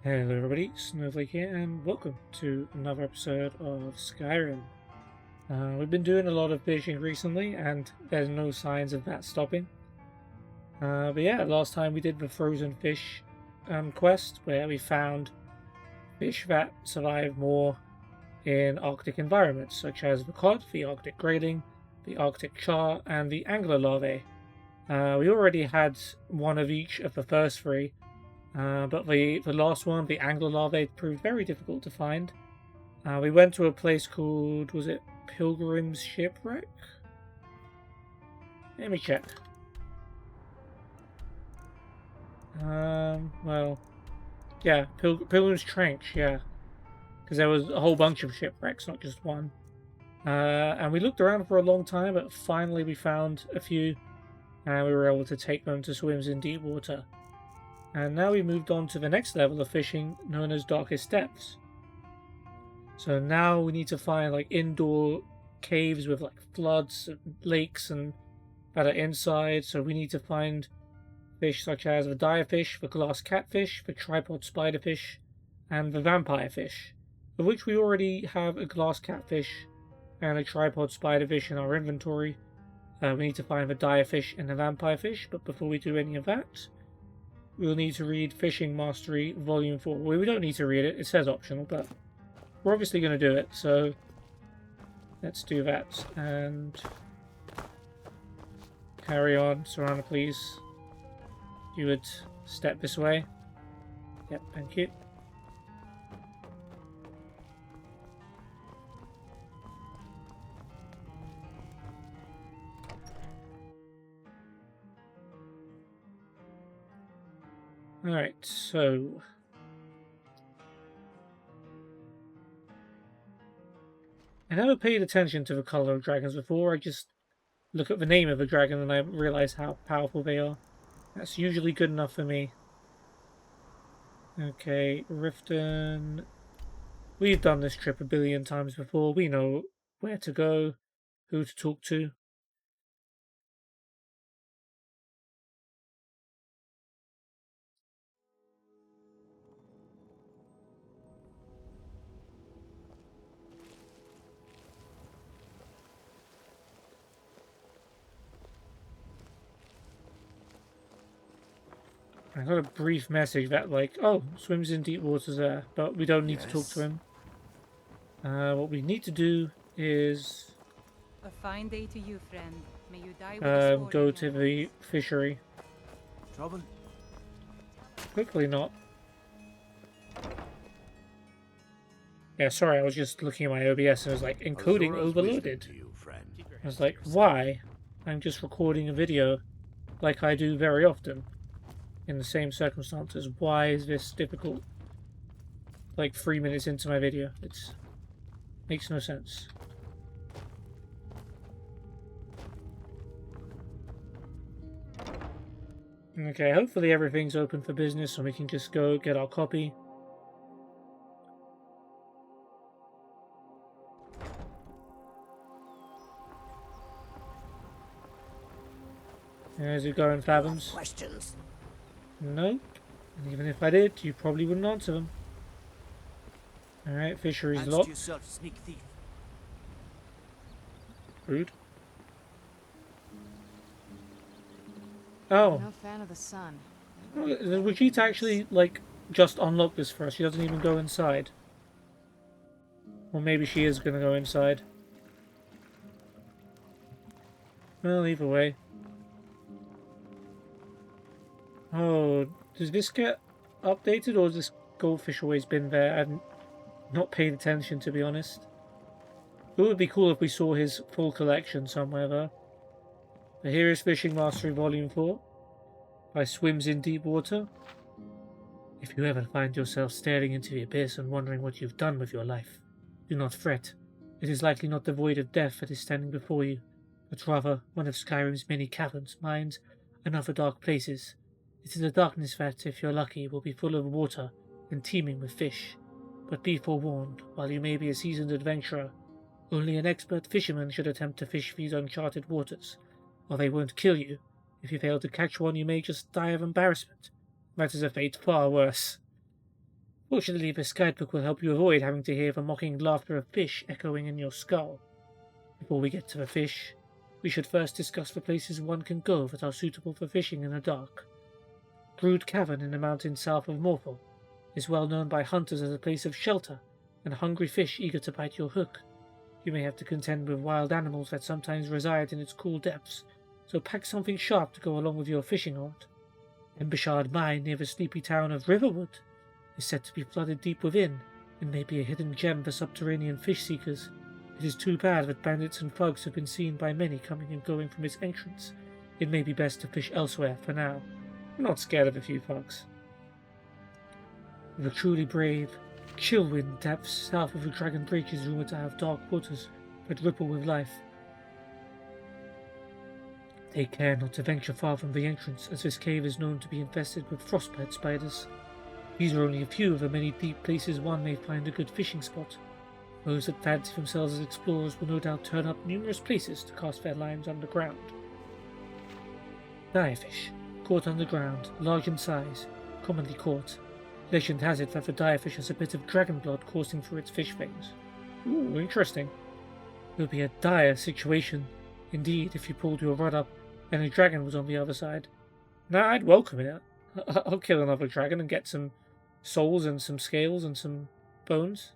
Hello everybody, Snowflake here, and welcome to another episode of Skyrim. We've been doing a lot of fishing recently, and there's no signs of that stopping. But yeah, last time we did the frozen fish quest, where we found fish that survive more in Arctic environments, such as the cod, the Arctic grayling, the Arctic char, and the angler larvae. We already had one of each of the first three, but the last one, the angler larvae, proved very difficult to find. We went to a place called, was it Pilgrim's Shipwreck? Let me check. Well, yeah, Pilgrim's Trench, yeah. Because there was a whole bunch of shipwrecks, not just one. And we looked around for a long time, but finally we found a few, and we were able to take them to swims in deep water. And now we moved on to the next level of fishing, known as Darkest Depths. So now we need to find like indoor caves with like floods, lakes, and that are inside. So we need to find fish such as the direfish, the glass catfish, the tripod spiderfish, and the vampire fish, of which we already have a glass catfish and a tripod spiderfish in our inventory. We need to find the direfish and the vampire fish, but before we do any of that, we'll need to read Fishing Mastery Volume 4. Well, we don't need to read it, it says optional, but we're obviously going to do it, so let's do that. And carry on. Serana, please. You would step this way. Yep, thank you. Alright, so I never paid attention to the colour of dragons before. I just look at the name of a dragon and I realise how powerful they are. That's usually good enough for me. Okay, Riften. We've done this trip a billion times before. We know where to go, who to talk to. I got a brief message that like, oh, swims in deep waters there, but we don't need to talk to him. What we need to do is A fine day to you, friend. May you die with a sword go in to your the hands. fishery. Trouble? Hopefully not. Yeah, sorry, I was just looking at my OBS and it was like, encoding Azora's overloaded. wisdom to you, friend. I was like, why? I'm just recording a video like I do very often in the same circumstances. Why is this difficult? Like 3 minutes into my video. It makes no sense. Okay, hopefully everything's open for business and we can just go get our copy. How's it going, Fathoms? Questions? Nope. And even if I did, you probably wouldn't answer them. Alright, fisheries Answer locked. yourself, sneak thief. Rude. Oh. No fan of the sun. Vegeta actually, like, just unlocked this for us. She doesn't even go inside. Or maybe she is going to go inside. Well, either way. Oh, does this get updated or has this goldfish always been there? I've not paid attention, to be honest. It would be cool if we saw his full collection somewhere, though. But here is Fishing Mastery Volume 4 by Swims in Deep Water. If you ever find yourself staring into the abyss and wondering what you've done with your life, do not fret. It is likely not devoid of death that is standing before you, but rather one of Skyrim's many caverns, mines, and other dark places. It is a darkness that, if you're lucky, will be full of water and teeming with fish. But be forewarned, while you may be a seasoned adventurer, only an expert fisherman should attempt to fish these uncharted waters, or they won't kill you. If you fail to catch one, you may just die of embarrassment. That is a fate far worse. Fortunately, this guidebook will help you avoid having to hear the mocking laughter of fish echoing in your skull. Before we get to the fish, we should first discuss the places one can go that are suitable for fishing in the dark. Brood Cavern in the mountains south of Morphle is well known by hunters as a place of shelter and hungry fish eager to bite your hook. You may have to contend with wild animals that sometimes reside in its cool depths, so pack something sharp to go along with your fishing rod. Embershard Mine near the sleepy town of Riverwood is said to be flooded deep within, and may be a hidden gem for subterranean fish seekers. It is too bad that bandits and thugs have been seen by many coming and going from its entrance. It may be best to fish elsewhere for now. I'm not scared of a few thugs. The truly brave Chillwind depths south of the Dragon Bridge is rumored to have dark waters that ripple with life. Take care not to venture far from the entrance, as this cave is known to be infested with frostbite spiders. These are only a few of the many deep places one may find a good fishing spot. Those that fancy themselves as explorers will no doubt turn up numerous places to cast their lines underground. Direfish, caught underground, large in size, commonly caught. Legend has it that the direfish has a bit of dragon blood coursing through its fish veins. Ooh, interesting. It would be a dire situation, indeed, if you pulled your rod up and a dragon was on the other side. Nah, I'd welcome it. I'll kill another dragon and get some souls and some scales and some bones.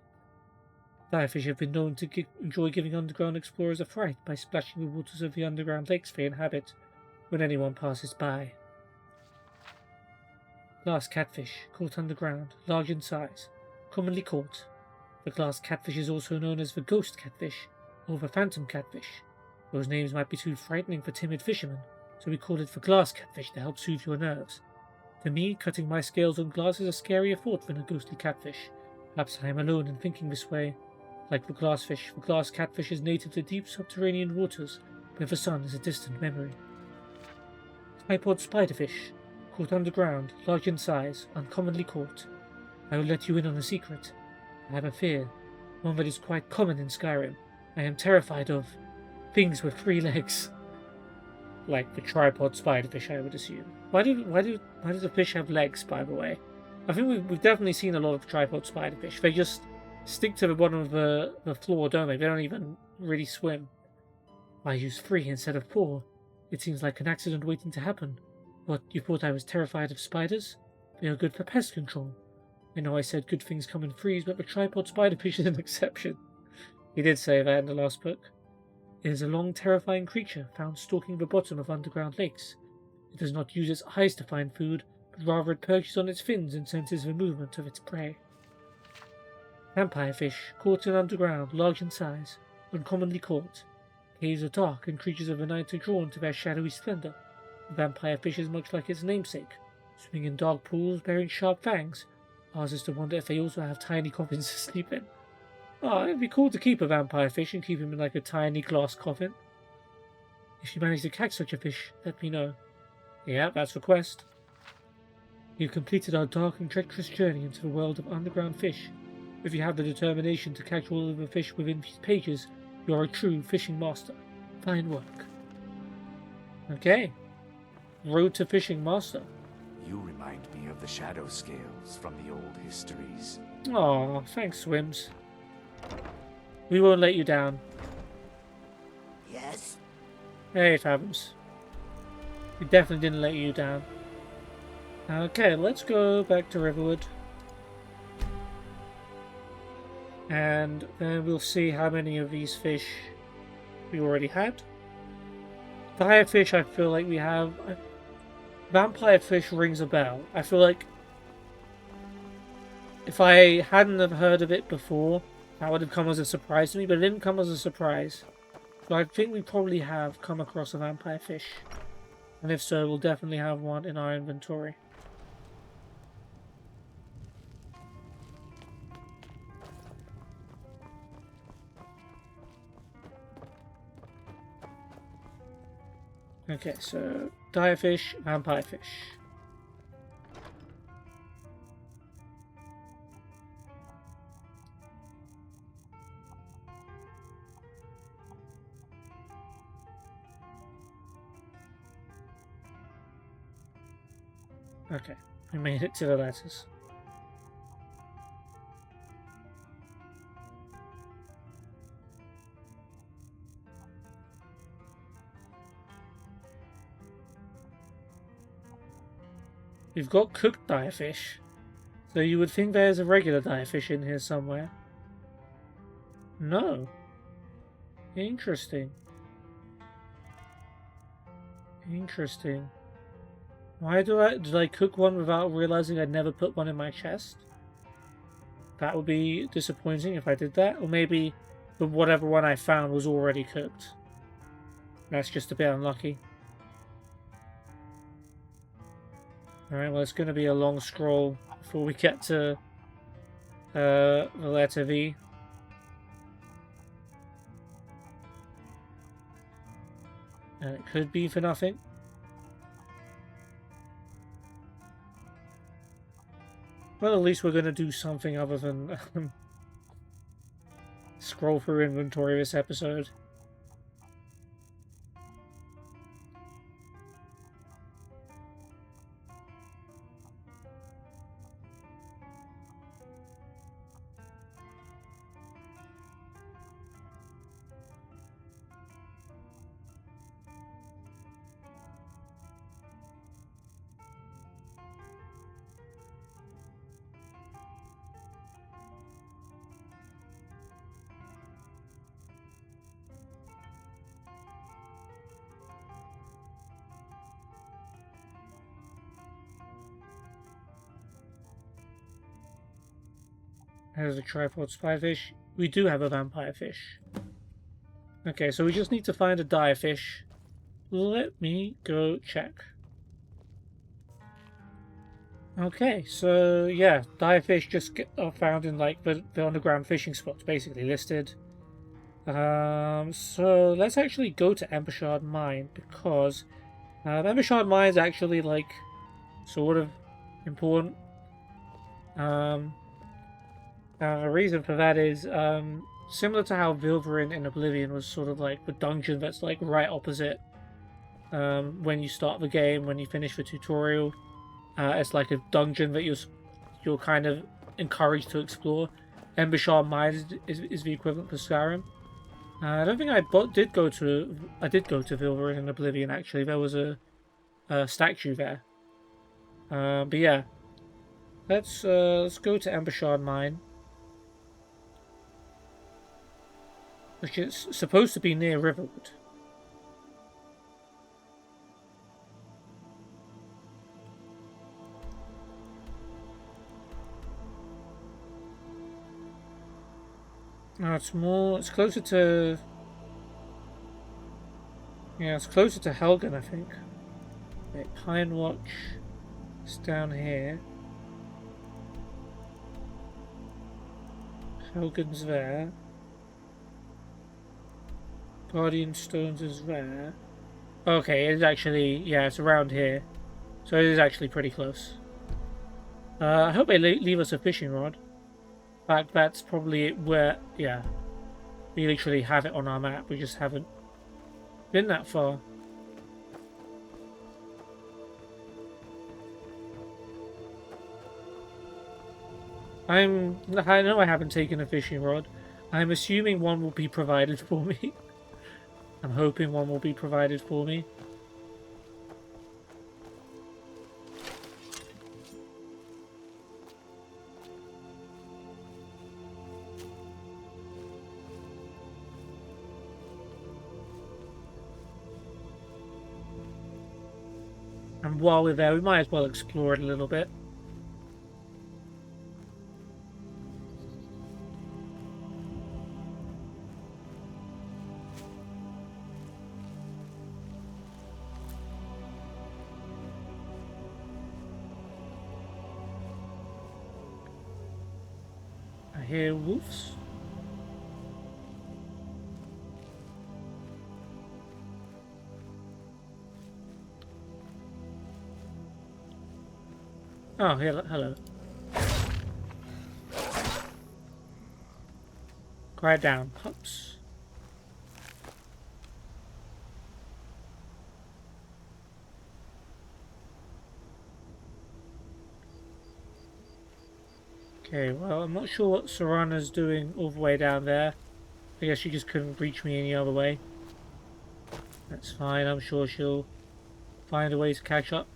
Direfish have been known to enjoy giving underground explorers a fright by splashing the waters of the underground lakes they inhabit when anyone passes by. Glass catfish, caught underground, large in size, commonly caught. The glass catfish is also known as the ghost catfish or the phantom catfish. Those names might be too frightening for timid fishermen, so we call it the glass catfish to help soothe your nerves. To me, cutting my scales on glass is a scarier thought than a ghostly catfish. Perhaps I am alone in thinking this way. Like the glass catfish is native to deep subterranean waters, where the sun is a distant memory. Tripod spiderfish, caught underground, large in size, uncommonly caught. I will let you in on a secret. I have a fear, one that is quite common in Skyrim. I am terrified of things with 3 legs. Like the tripod spiderfish, I would assume. Why do the fish have legs, by the way? I think we've definitely seen a lot of tripod spiderfish. They just stick to the bottom of the floor, don't they? They don't even really swim. I use 3 instead of 4. It seems like an accident waiting to happen. What, you thought I was terrified of spiders? They are good for pest control. I know I said good things come in threes, but the tripod spiderfish is an exception. He did say that in the last book. It is a long, terrifying creature found stalking the bottom of underground lakes. It does not use its eyes to find food, but rather it perches on its fins and senses the movement of its prey. Vampire fish, caught in underground, large in size, uncommonly caught. Caves are dark and creatures of the night are drawn to their shadowy splendor. The vampire fish is much like its namesake, swimming in dark pools bearing sharp fangs. Ours is to wonder if they also have tiny coffins to sleep in. Oh, it'd be cool to keep a vampire fish and keep him in like a tiny glass coffin. If you manage to catch such a fish, let me know. Yeah, that's the quest. You've completed our dark and treacherous journey into the world of underground fish. If you have the determination to catch all of the fish within these pages, you are a true fishing master. Fine work. Okay. Road to Fishing Master. You remind me of the shadow scales from the old histories. Aw, thanks, Swims. We won't let you down. Yes? Hey, Fathoms. We definitely didn't let you down. Okay, let's go back to Riverwood. And then we'll see how many of these fish we already had. Direfish, I feel like we have. Vampire fish rings a bell. I feel like if I hadn't have heard of it before, that would have come as a surprise to me, but it didn't come as a surprise. So I think we probably have come across a vampire fish. And if so, we'll definitely have one in our inventory. Okay, so direfish, vampire fish. Okay, we made it to the letters. We've got cooked dire fish. So you would think there's a regular dire fish in here somewhere. No. Interesting. Interesting. Why did I cook one without realizing I'd never put one in my chest? That would be disappointing if I did that. Or maybe the whatever one I found was already cooked. That's just a bit unlucky. Alright, well it's going to be a long scroll before we get to the letter V. And it could be for nothing. Well, at least we're going to do something other than scroll through inventory this episode. There's a tripod spy fish. We do have a vampire fish. Okay, so we just need to find a dire fish. Let me go check. Okay, so yeah, dire fish just are found in like the underground fishing spots, basically listed. So let's actually go to Embershard Mine because the Embershard Mine is actually like sort of important. The reason for that is similar to how Vilverin in Oblivion was sort of like the dungeon that's like right opposite when you start the game, when you finish the tutorial. It's like a dungeon that you're kind of encouraged to explore. Embershard Mine is the equivalent for Skyrim. I don't think I did go to Vilverin in Oblivion actually. There was a statue there. But yeah, let's go to Embershard Mine, which is supposed to be near Riverwood. No, it's closer to... Yeah, it's closer to Helgen, I think. Wait, Pine Watch is down here. Helgen's there. Guardian Stones is there. Okay, it's actually... Yeah, it's around here. So it is actually pretty close. I hope they leave us a fishing rod. In fact, that's probably where, yeah, we literally have it on our map. We just haven't been that far. I know I haven't taken a fishing rod. I'm assuming one will be provided for me. I'm hoping one will be provided for me. And while we're there, we might as well explore it a little bit. I hear wolves. Oh, hello. Quiet down, pups. Okay, well, I'm not sure what Serana's doing all the way down there. I guess she just couldn't reach me any other way. That's fine, I'm sure she'll find a way to catch up.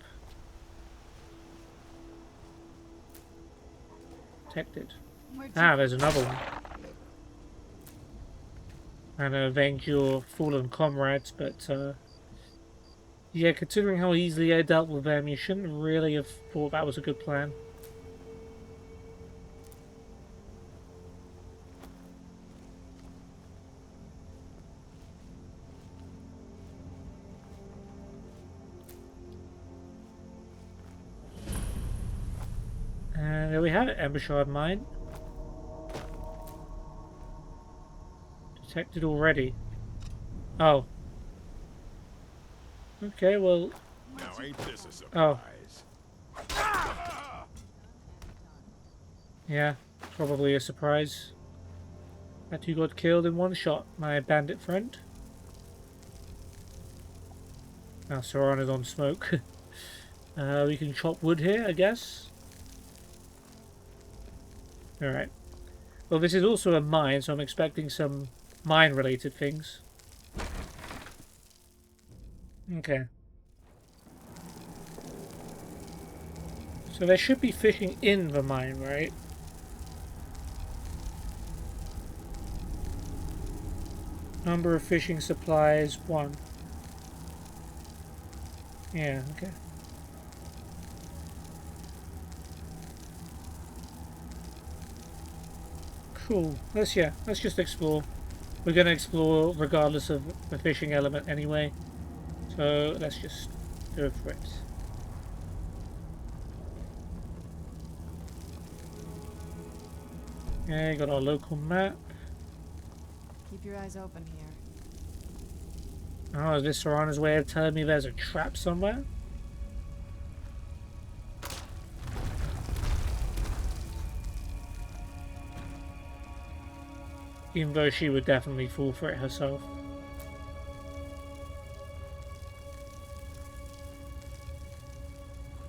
Detected. Ah, there's another one. And avenge your fallen comrades, but yeah, considering how easily I dealt with them, you shouldn't really have thought that was a good plan. And there we have it, Embershard mine. Detected already. Oh. Okay, well... Now ain't this a surprise? Yeah, probably a surprise. That you got killed in one shot, my bandit friend. Now Saran is on smoke. We can chop wood here, I guess. Alright. Well, this is also a mine, so I'm expecting some mine-related things. Okay. So there should be fishing in the mine, right? Number of fishing supplies, 1. Yeah, okay. Cool. Let's just explore. We're gonna explore regardless of the fishing element anyway. So let's just go for it. Okay, got our local map. Keep your eyes open here. Oh, is this Serana's way of telling me there's a trap somewhere? Even though she would definitely fall for it herself.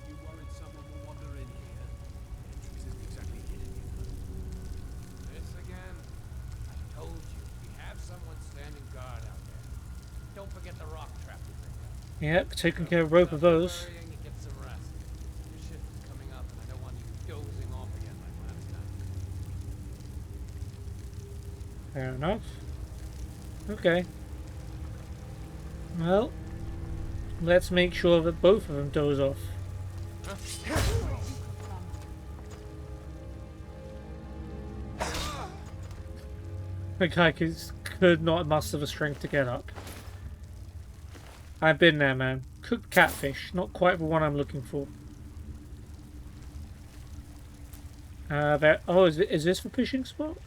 You worried someone will wander in here? Entrance isn't exactly hidden, you know. This again? I told you, we have someone standing guard out there. Don't forget the rock trap we picked up. Yep, taking care of both of those. Get some rest. Your shift is coming up, and I don't want you dozing off again like last time. Fair enough. Okay. Well, let's make sure that both of them doze off. The guy could not muster the strength to get up. I've been there, man. Cooked catfish, not quite the one I'm looking for. Oh, is this the fishing spot?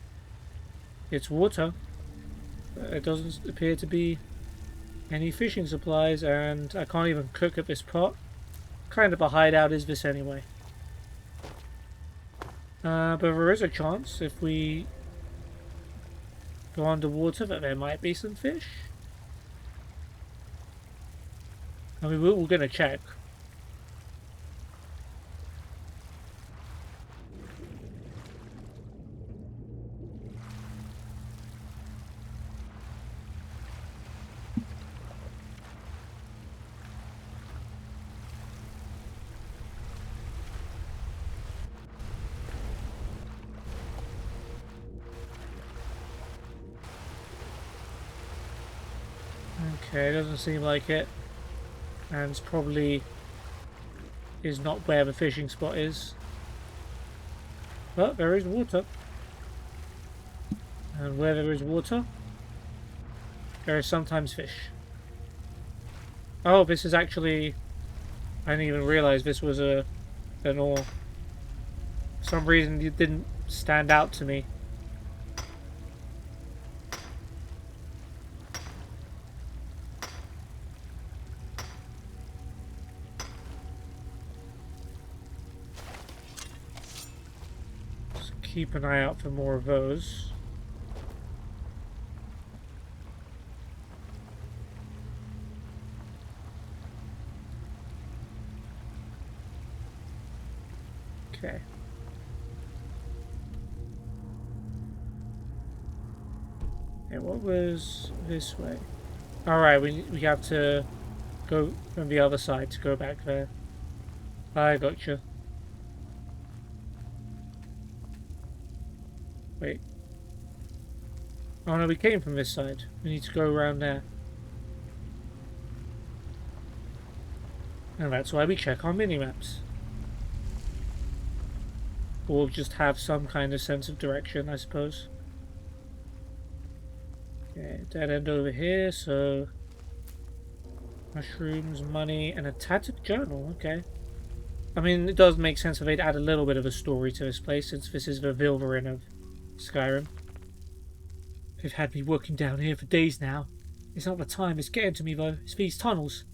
It's water. It doesn't appear to be any fishing supplies, and I can't even cook at this pot. Kind of a hideout is this anyway. But there is a chance if we go underwater that there might be some fish. I mean, we're gonna check. Okay, doesn't seem like it. And it's probably is not where the fishing spot is. But there is water. And where there is water, there is sometimes fish. Oh, this is actually... I didn't even realize this was an ore. For some reason it didn't stand out to me. Keep an eye out for more of those. Okay. And what was this way? Alright, we have to go from the other side to go back there. I gotcha. Wait. Oh no, we came from this side. We need to go around there. And that's why we check our mini-maps. Or just have some kind of sense of direction, I suppose. Okay, dead end over here, so... Mushrooms, money, and a tattered journal, okay. I mean, it does make sense if they'd add a little bit of a story to this place, since this is the Vilverin of Skyrim. They've had me working down here for days now. It's not the time it's getting to me, though. It's these tunnels.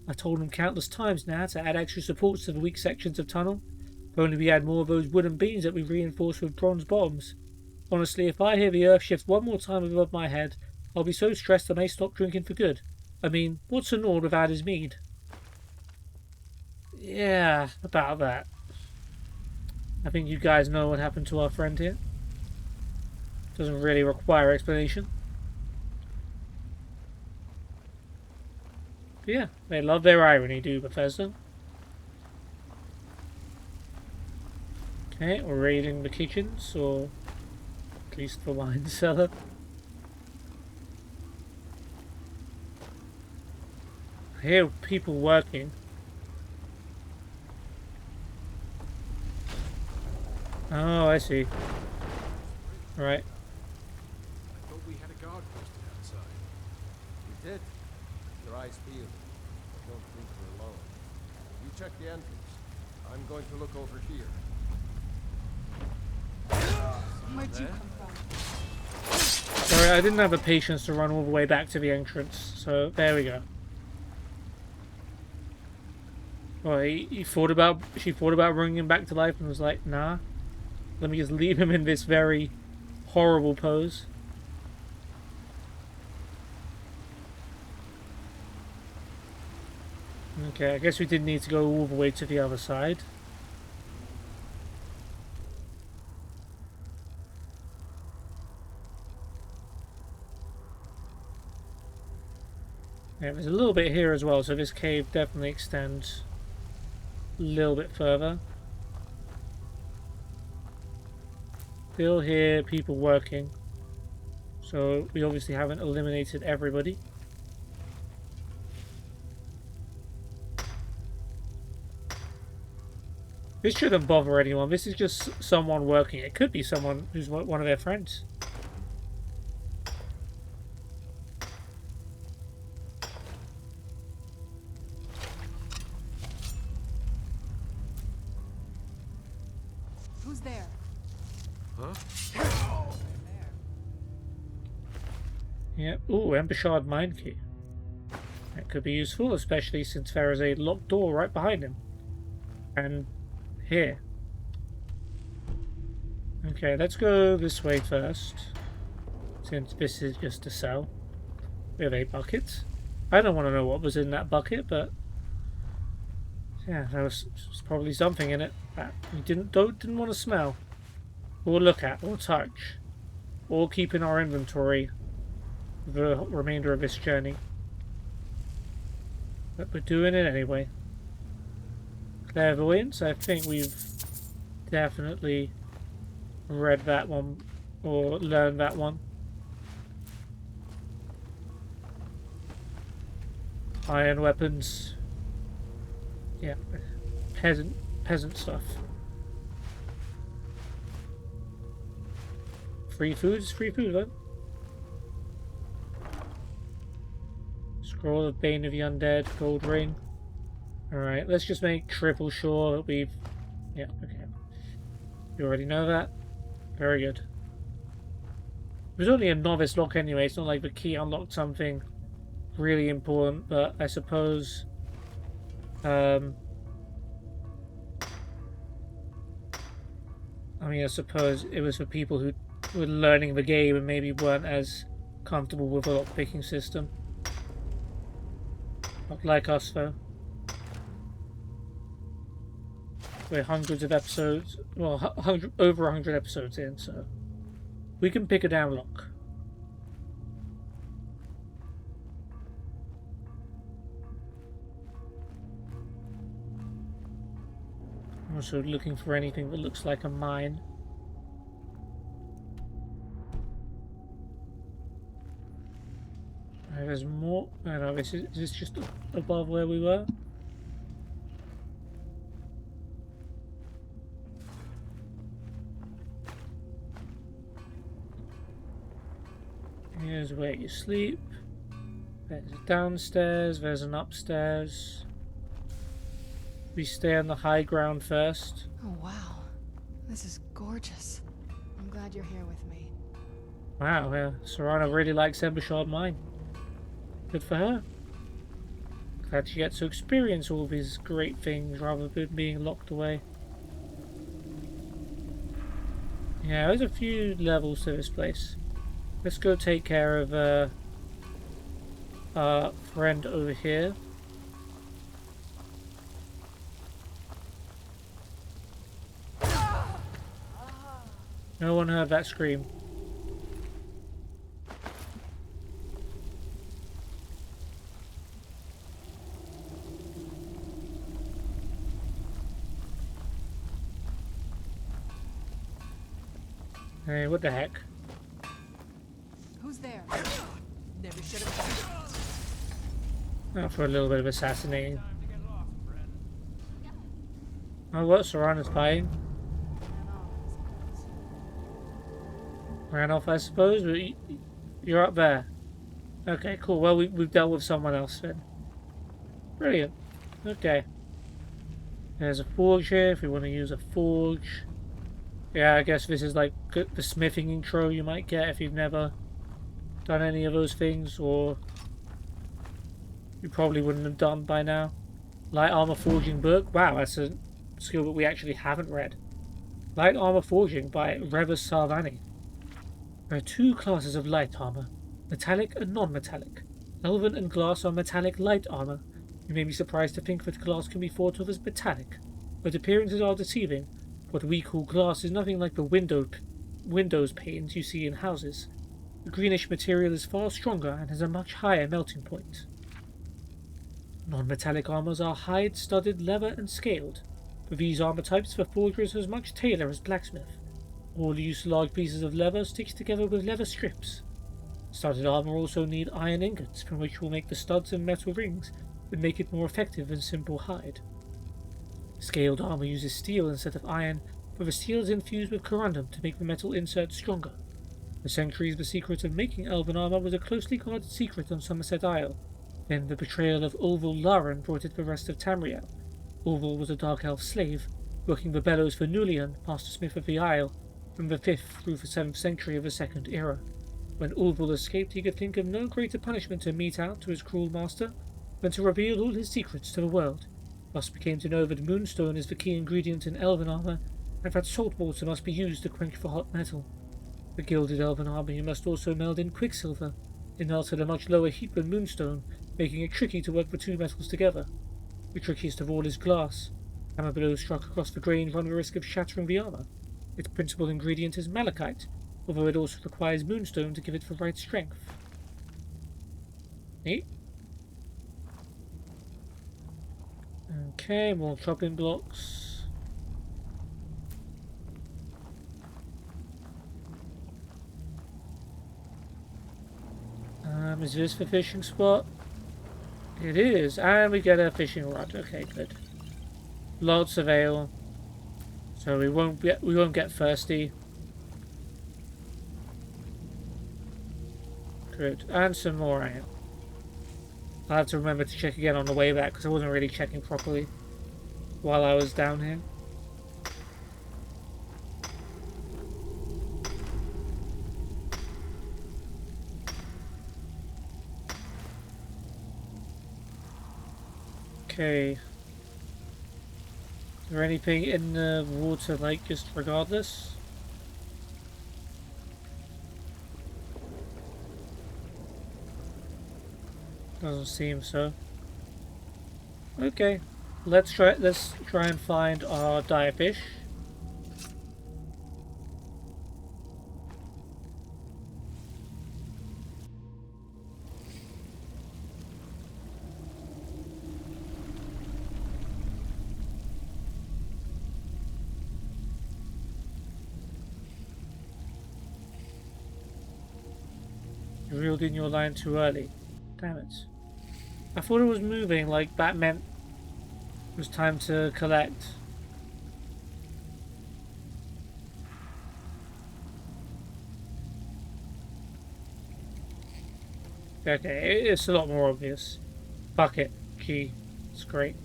I told them countless times now to add extra supports to the weak sections of tunnel. If only we had more of those wooden beams that we reinforced with bronze bottoms. Honestly, if I hear the earth shift one more time above my head, I'll be so stressed I may stop drinking for good. I mean, what's a Nord without his mead? Yeah, about that. I think you guys know what happened to our friend here. Doesn't really require explanation. But yeah, they love their irony, do Bethesda. Okay, we're raiding the kitchens, or at least the wine cellar. I hear people working. Oh, I see. Right. I thought we had a guard posted outside. We did. Your eyes peeled. I don't think we're alone. You check the entrance. I'm going to look over here. Where'd you come from? Sorry, I didn't have the patience to run all the way back to the entrance, so there we go. Well, she thought about bringing him back to life and was like, nah, let me just leave him in this very horrible pose. Okay, I guess we did need to go all the way to the other side. Yeah, there's a little bit here as well, so this cave definitely extends a little bit further. Still hear people working, so we obviously haven't eliminated everybody. This shouldn't bother anyone. This is just someone working. It could be someone who's one of their friends. Who's there? Huh? Yeah. Ooh, Embershard mine key. That could be useful, especially since there is a locked door right behind him. And here. Okay, let's go this way first. Since this is just a cell. We have a bucket. I don't want to know what was in that bucket, but yeah, there was probably something in it that we didn't want to smell, or look at, or touch, or keep in our inventory for the remainder of this journey. But we're doing it anyway. Clairvoyance, I think we've definitely read that one, or learned that one. Iron weapons. Yeah, peasant stuff. Free food is free food, though. Scroll of Bane of the Undead, gold ring. Alright, let's just make triple sure that we've... Yeah, okay. You already know that? Very good. It was only a novice lock anyway, it's not like the key unlocked something really important, but I suppose... I suppose it was for people who were learning the game and maybe weren't as comfortable with the lockpicking system. Not like us, though. We're hundreds of episodes, well, over 100 episodes in, so we can pick a down lock. I'm also looking for anything that looks like a mine. There's more. I don't know, is this just above where we were? Here's where you sleep. There's a downstairs, there's an upstairs. We stay on the high ground first. Oh wow, this is gorgeous. I'm glad you're here with me. Wow, yeah. Serana really likes Embershard mine. Good for her. Glad she gets to experience all these great things rather than being locked away. Yeah, there's a few levels to this place. Let's go take care of our friend over here. No one heard that scream. Hey, what the heck? Who's there? Never should have. Oh, for a little bit of assassinating. Time to get lost, friend. Oh, what? Serana's fighting. Ran off, I suppose, but you're up there. Okay, cool. Well, we've dealt with someone else then. Brilliant. Okay. There's a forge here if we want to use a forge. Yeah, I guess this is like the smithing intro you might get if you've never done any of those things, or you probably wouldn't have done by now. Light armor forging book. Wow, that's a skill that we actually haven't read. Light armor forging by Revis Sarvani. There are two classes of light armor, metallic and non-metallic. Elven and glass are metallic light armor. You may be surprised to think that glass can be thought of as metallic, but appearances are deceiving. What we call glass is nothing like the windows panes you see in houses. The greenish material is far stronger and has a much higher melting point. Non-metallic armors are hide, studded, leather, and scaled. For these armor types, the forger is as much tailor as blacksmith. All use large pieces of leather stitched together with leather strips. Studded armor also need iron ingots, from which will make the studs and metal rings that make it more effective than simple hide. Scaled armor uses steel instead of iron, but the steel is infused with corundum to make the metal insert stronger. For centuries, the secret of making elven armor was a closely guarded secret on Somerset Isle. Then the betrayal of Ulvul Laren brought it to the rest of Tamriel. Ulvul was a dark elf slave, working the bellows for Nulian, master smith of the Isle, from the 5th through the 7th century of the Second Era. When Ulvul escaped, he could think of no greater punishment to mete out to his cruel master than to reveal all his secrets to the world. Thus became to know that moonstone is the key ingredient in elven armor, and that salt water must be used to quench the hot metal. For gilded elven armor you must also meld in quicksilver. It melts at a much lower heat than moonstone, making it tricky to work the two metals together. The trickiest of all is glass. Hammer blows struck across the grain run the risk of shattering the armor. Its principal ingredient is malachite, although it also requires moonstone to give it the right strength. Neat. Okay, more chopping blocks. Is this the fishing spot? It is, and we get a fishing rod. Okay, good. Lots of ale, so we won't get thirsty. Good, and some more ale. I'll have to remember to check again on the way back because I wasn't really checking properly while I was down here. Okay. Is there anything in the water, like, just regardless? Doesn't seem so. Okay. Let's try and find our dire fish. You reeled in your line too early. Damn it. I thought it was moving, like that meant it was time to collect. Okay, it's a lot more obvious. Bucket, key. It's great.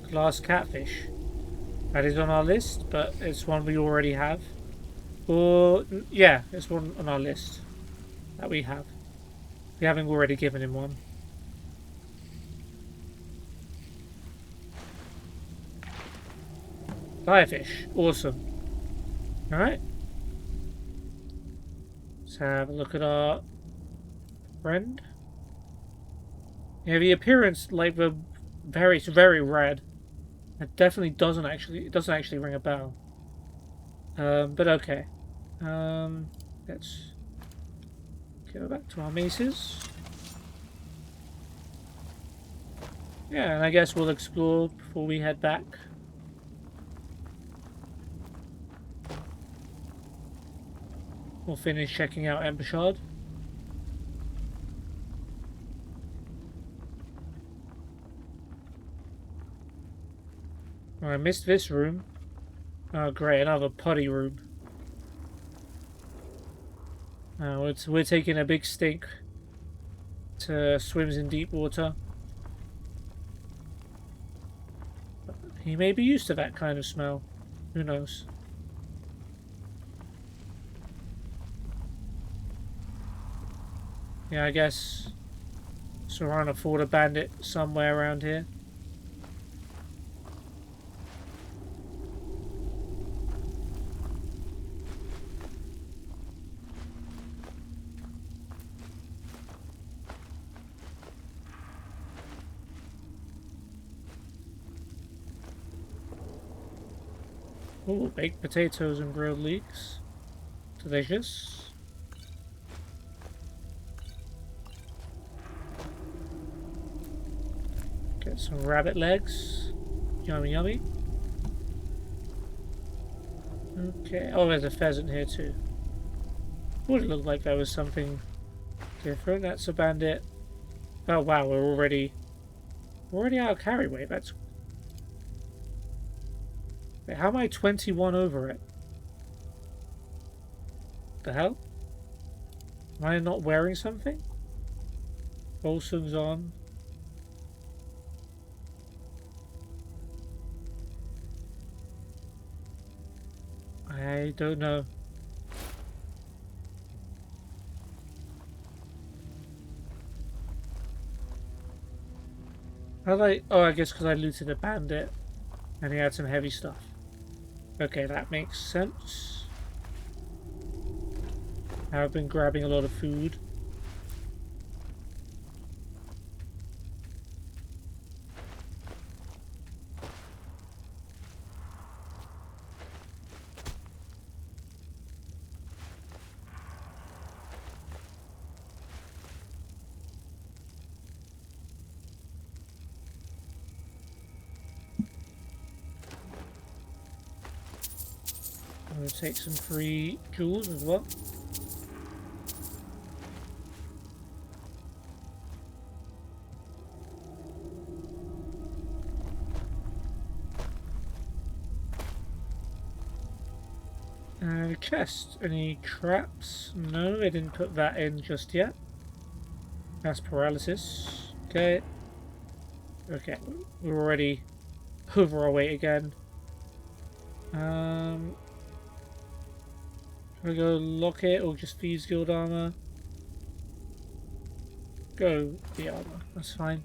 Glass catfish. That is on our list, but it's one we already have. Or, yeah, it's one on our list that we have. We haven't already given him one. Firefish. Awesome. Alright. Let's have a look at our friend. Yeah, the appearance, like the it's very red. It definitely doesn't actually ring a bell. But okay. Let's go back to our maces. Yeah, and I guess we'll explore before we head back. We'll finish checking out Embershard. Oh, I missed this room. Oh great, another putty room. We're taking a big stink to swims in deep water. He may be used to that kind of smell. Who knows? Yeah, I guess Serrano fought a bandit somewhere around here. Ooh, baked potatoes and grilled leeks. Delicious. Get some rabbit legs. Yummy, yummy. Okay. Oh, there's a pheasant here too. Would it look like there was something different? That's a bandit. Oh wow, we're already out of carry weight. That's... Wait, how am I 21 over it? The hell? Am I not wearing something? Bolson's on. I don't know. Oh, I guess because I looted a bandit and he had some heavy stuff. Okay, that makes sense. I've been grabbing a lot of food. I'm going to take some free jewels as well. Chest. Any traps? No, I didn't put that in just yet. That's paralysis. Okay. Okay, we're already over our weight again. Should I go locket or just Thieves Guild armor? Go the armor, that's fine.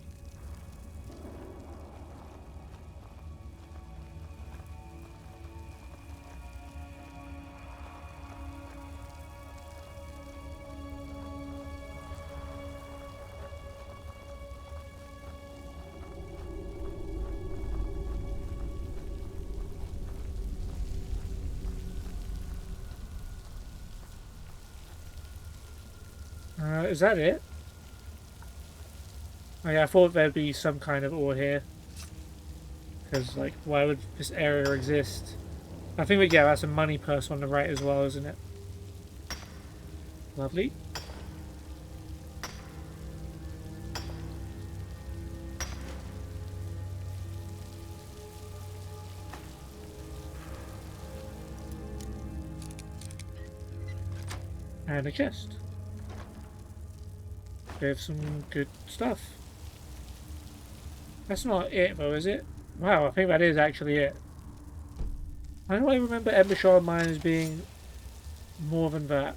Is that it? Oh, yeah, I thought there'd be some kind of ore here. Because, like, why would this area exist? I think yeah, that's a money purse on the right as well, isn't it? Lovely. And a chest. With some good stuff. That's not it though, is it? Wow, I think that is actually it. I don't really remember Embershard mine as being more than that.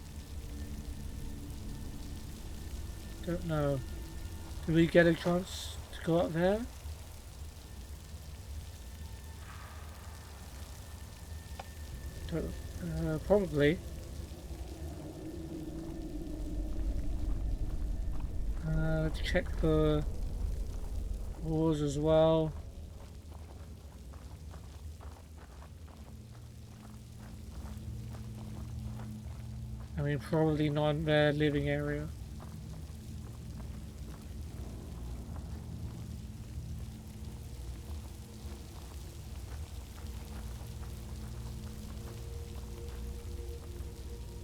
Don't know. Did we get a chance to go up there? Probably. Let's check the ores as well. I mean, probably not in their living area.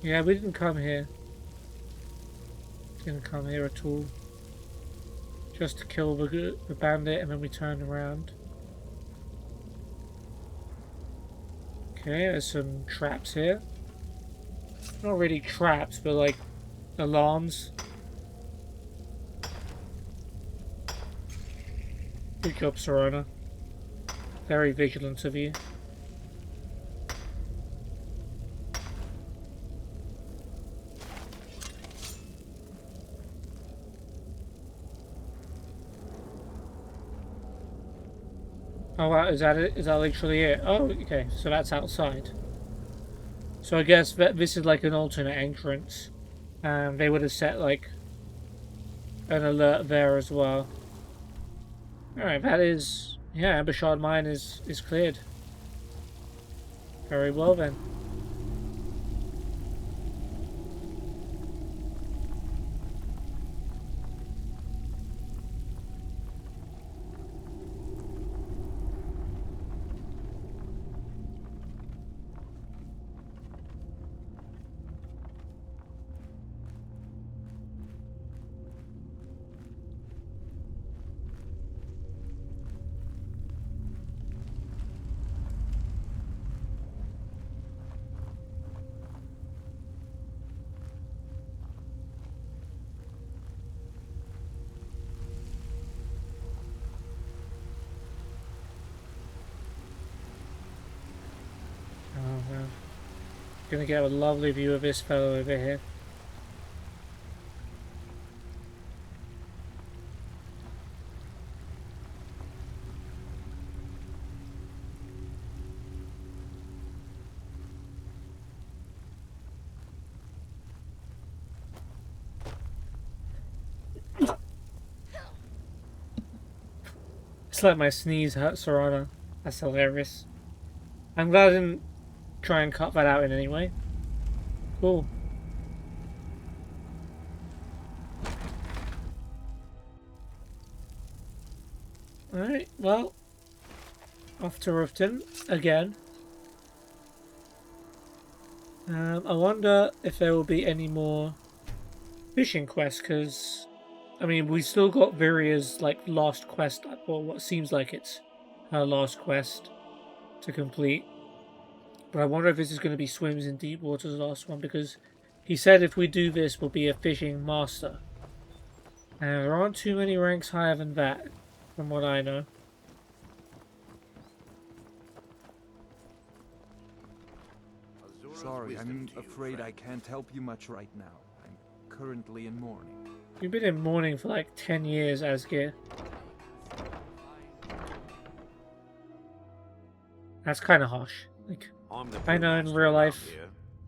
Yeah, we didn't come here. Didn't come here at all. Just to kill the bandit and then we turned around. Okay, there's some traps here. Not really traps, but like alarms. Good job, Serona. Very vigilant of you. Oh wow, is that it? Is that literally it? Oh, okay, so that's outside. So I guess that this is like an alternate entrance. They would have set like an alert there as well. Alright, that is... yeah, Embershard mine is cleared. Very well then. Oh, well. Gonna get a lovely view of this fellow over here. It's like my sneeze hurt Serana. That's hilarious. I'm glad I didn't try and cut that out in any way. Cool. Alright, well, off to Riften again. I wonder if there will be any more fishing quests, because, I mean, we still got Viria's, like, last quest, or what seems like it's her last quest to complete. But I wonder if this is going to be Swims in Deep Water's last one, because he said if we do this, we'll be a fishing master. And there aren't too many ranks higher than that, from what I know. Sorry, I'm afraid I can't help you much right now. I'm currently in mourning. You've been in mourning for like 10 years, Asgeir. That's kind of harsh. Like, I know in real life,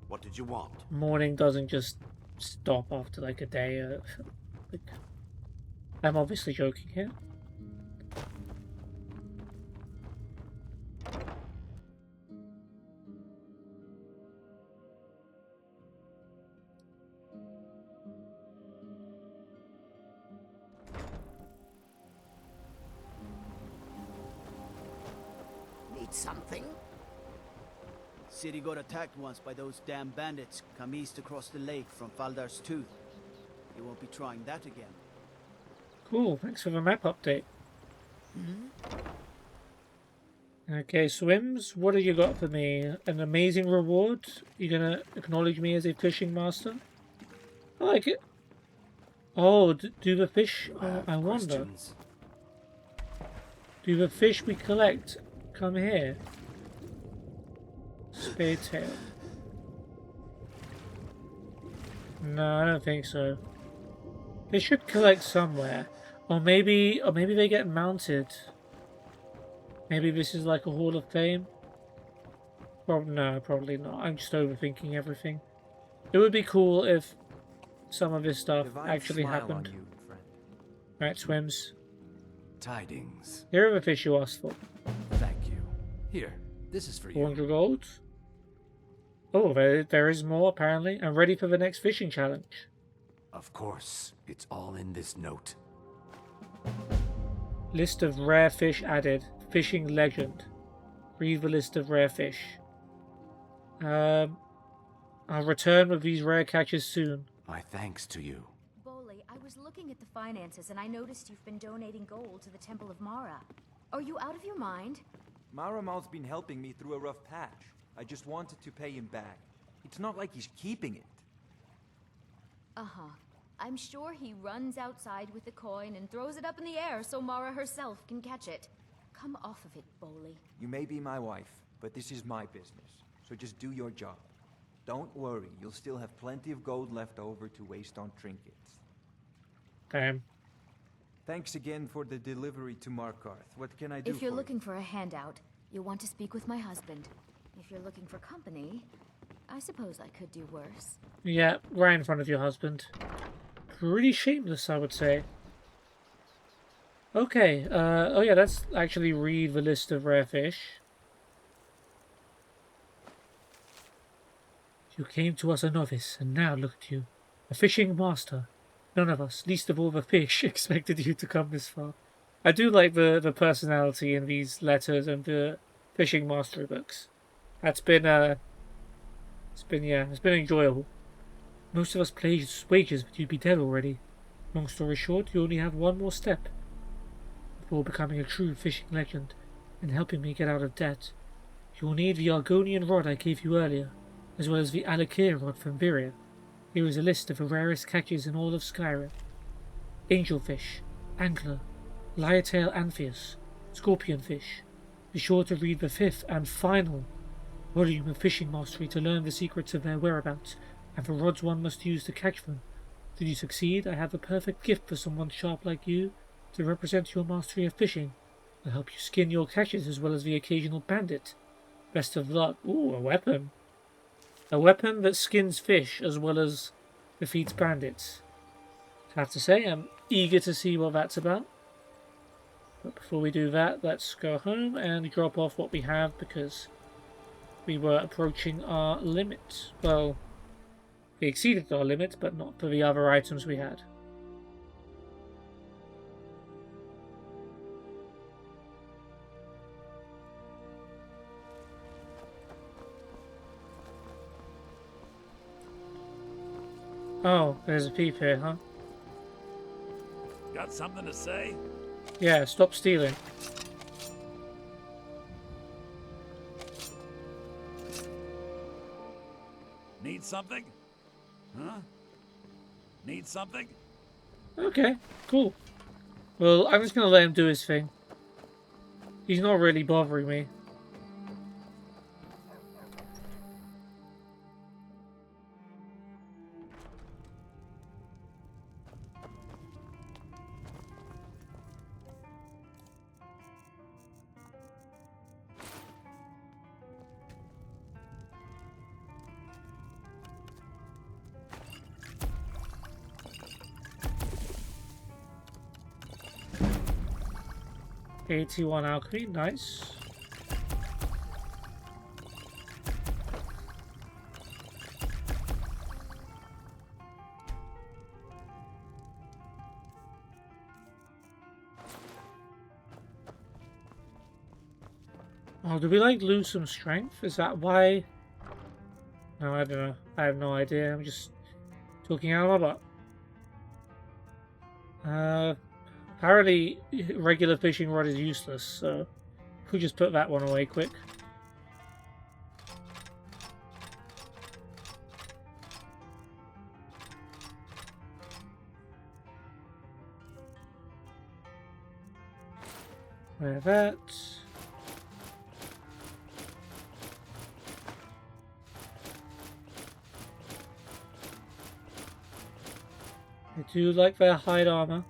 What did you want? mourning doesn't just stop after like a day. Like, I'm obviously joking here. need something? City got attacked once by those damn bandits come east across the lake from Faldar's Tooth. You won't be trying that again. Cool, thanks for the map update. Okay, Swims, what have you got for me? An amazing reward? You gonna acknowledge me as a fishing master? I like it. Oh, do the fish... I wonder. Do the fish we collect come here? Spade tail. No, I don't think so. They should collect somewhere. Or maybe they get mounted. Maybe this is like a Hall of Fame? No, probably not. I'm just overthinking everything. It would be cool if some of this stuff actually happened. Right, Swims. Tidings. Here are the fish you asked for. Thank you. Here, this is for you. 400 gold. Oh, there is more apparently. I'm ready for the next fishing challenge. Of course, it's all in this note. List of rare fish added. Fishing legend. Read the list of rare fish. I'll return with these rare catches soon. My thanks to you. Boley, I was looking at the finances and I noticed you've been donating gold to the Temple of Mara. Are you out of your mind? Maramal's been helping me through a rough patch. I just wanted to pay him back. It's not like he's keeping it. Uh-huh. I'm sure he runs outside with the coin and throws it up in the air so Mara herself can catch it. Come off of it, Boley. You may be my wife, but this is my business. So just do your job. Don't worry, you'll still have plenty of gold left over to waste on trinkets. Damn. Thanks again for the delivery to Markarth. What can I do for you? If you're looking for a handout, you'll want to speak with my husband. If you're looking for company, I suppose I could do worse. Yeah, right in front of your husband. Pretty shameless, I would say. Okay, oh yeah, let's actually read the list of rare fish. You came to us a novice, and now look at you. A fishing master. None of us, least of all the fish, expected you to come this far. I do like the personality in these letters and the fishing mastery books. That's been, it's been enjoyable. Most of us pledged wages, but you'd be dead already. Long story short, you only have one more step before becoming a true fishing legend and helping me get out of debt. You will need the Argonian rod I gave you earlier, as well as the Alakir rod from Viria. Here is a list of the rarest catches in all of Skyrim. Angelfish, Angler, Lyretail Amphius, Scorpionfish. Be sure to read the 5th and final volume of Fishing Mastery to learn the secrets of their whereabouts and the rods one must use to catch them. Did you succeed? I have the perfect gift for someone sharp like you to represent your mastery of fishing. I'll help you skin your catches as well as the occasional bandit. Best of luck. Ooh, a weapon. A weapon that skins fish as well as defeats bandits. I have to say, I'm eager to see what that's about. But before we do that, let's go home and drop off what we have because we were approaching our limit. Well, we exceeded our limit, but not for the other items we had. Oh, there's a peep here, huh? Got something to say? Yeah, stop stealing. Need something? Huh? Need something? Okay, cool. Well, I'm just gonna let him do his thing. He's not really bothering me. AT1 alchemy, nice. Oh, do we like lose some strength? Is that why? No, I don't know. I have no idea. I'm just talking out of my butt. Apparently regular fishing rod is useless, so we'll just put that one away quick. Wear that. I do like their hide armor.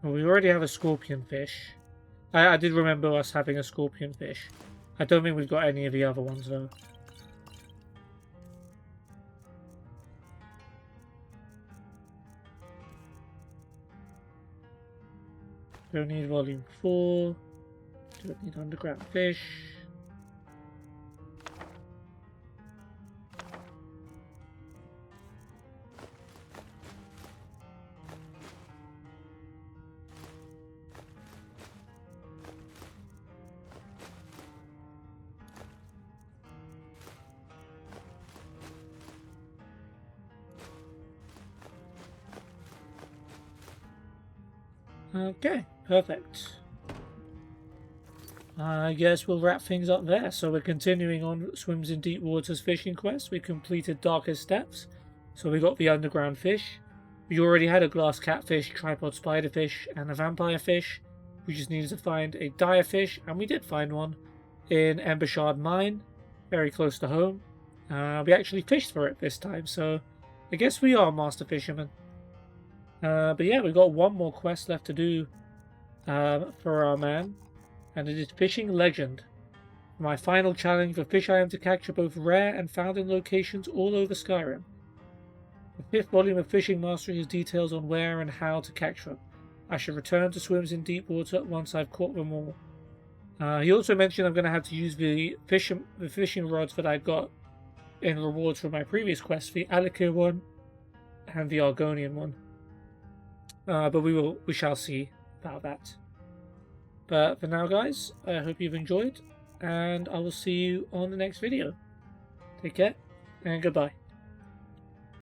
Well, we already have a scorpion fish. I did remember us having a scorpion fish. I don't think we've got any of the other ones though. Don't need volume 4. Don't need underground fish. Okay, perfect. I guess we'll wrap things up there. So we're continuing on Swims in Deep Waters fishing quest. We completed Darkest Depths, so we got the underground fish. We already had a glass catfish, tripod spiderfish, and a vampire fish. We just needed to find a dire fish, and we did find one in Embershard Mine, very close to home. We actually fished for it this time, so I guess we are master fishermen. But yeah, we've got one more quest left to do for our man, and it is Fishing Legend. My final challenge for fish I am to catch are both rare and found in locations all over Skyrim. The 5th volume of Fishing Mastery has details on where and how to catch them. I shall return to Swims in Deep Water once I've caught them all. He also mentioned I'm going to have to use the fishing rods that I got in rewards from my previous quest, the Alikir one and the Argonian one. But we shall see about that. But for now, guys, I hope you've enjoyed, and I will see you on the next video. Take care, and goodbye.